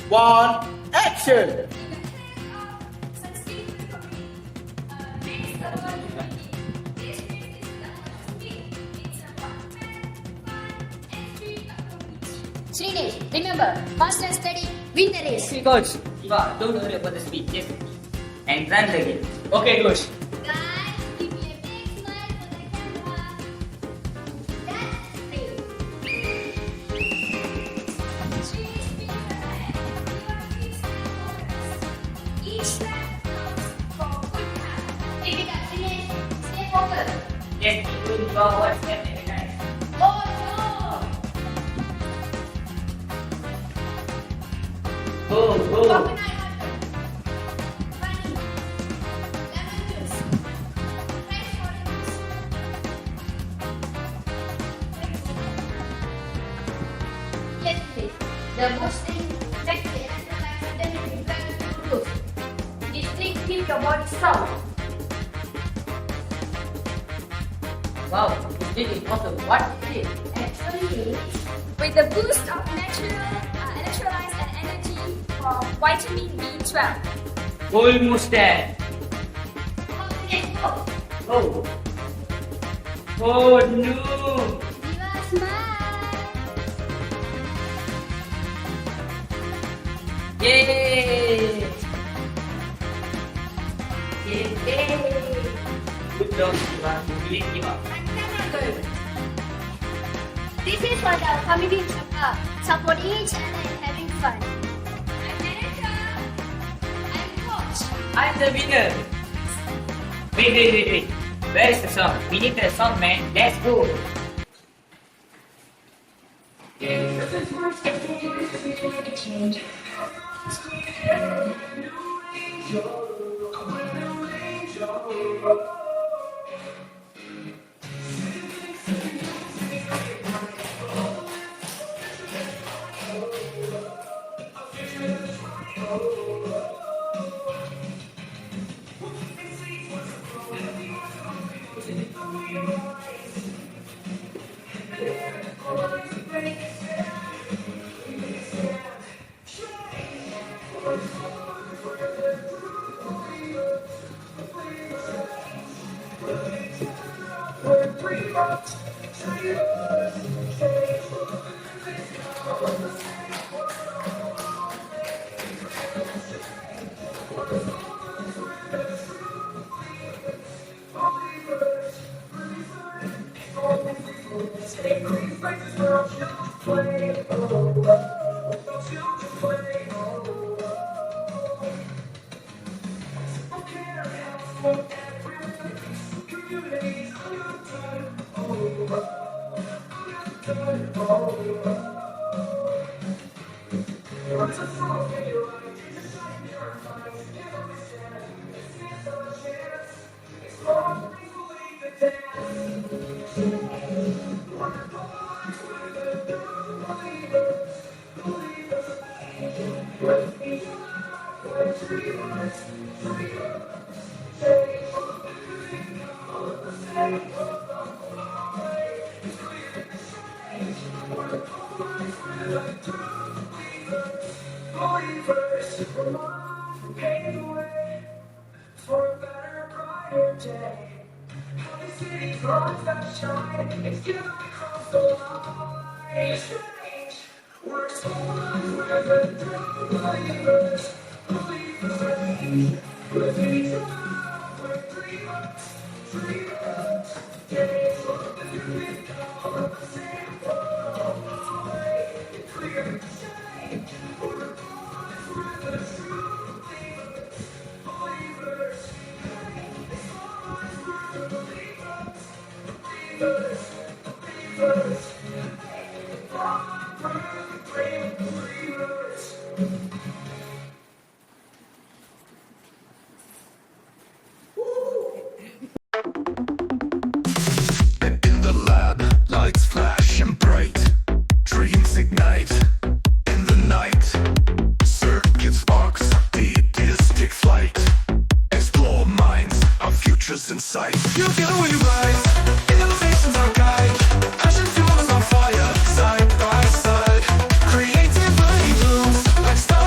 one, action! Strategist, remember, fast and steady, win the race. See, coach. Iva, don't worry about the speed. Just and run the game. Okay, coach. Guys, give me a big smile for the camera. That's great. 3 speed ahead. Your feet step forward. Each step counts for good time. Pick it up, finish. Stay focused. Just keep moving forward step at a time. Oh Go, no! go. Coconut water. Honey. Lemon juice. Fresh orange juice. Yes, please. The most effective electrolytes are definitely to produce. This drink keeps your body strong. Wow, this is awesome. What is it? Actually, with the boost of natural electrolytes and energy from vitamin B12. Almost there. let's go. Oh. Oh no. Give a smile. Yay. Yay. Good job, Iva. You didn't give up. This is for the community support each other and having fun. I'm manager. I'm coach. I'm the winner. Wait. Where is the song? We need the song, man. Let's go. In the lab, lights flash and bright, dreams ignite. In the night, circuit sparks, the ideas take flight. Explore minds, our future's in sight. You feel it when you rise, innovation's our guide. Passion fuels on fire, side by side. Creativity blooms like stars.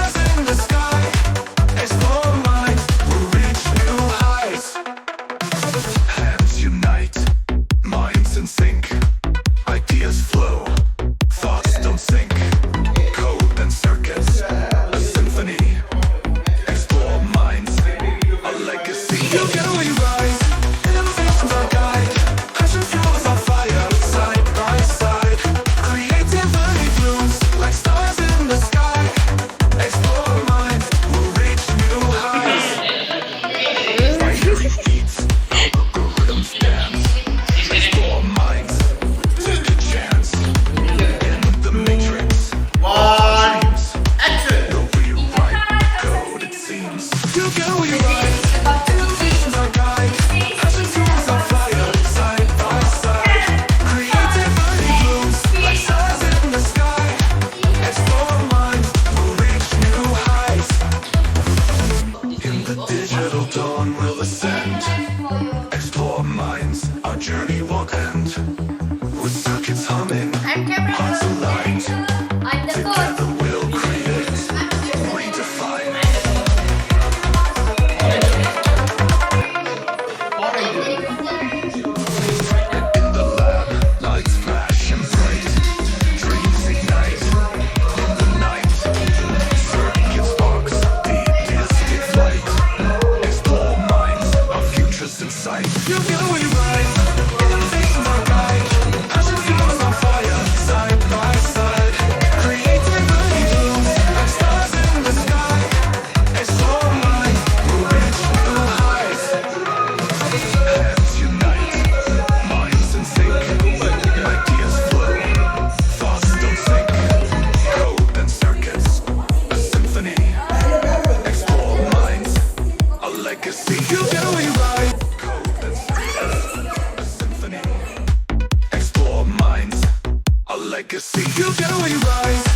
efficacy. You get away, rise.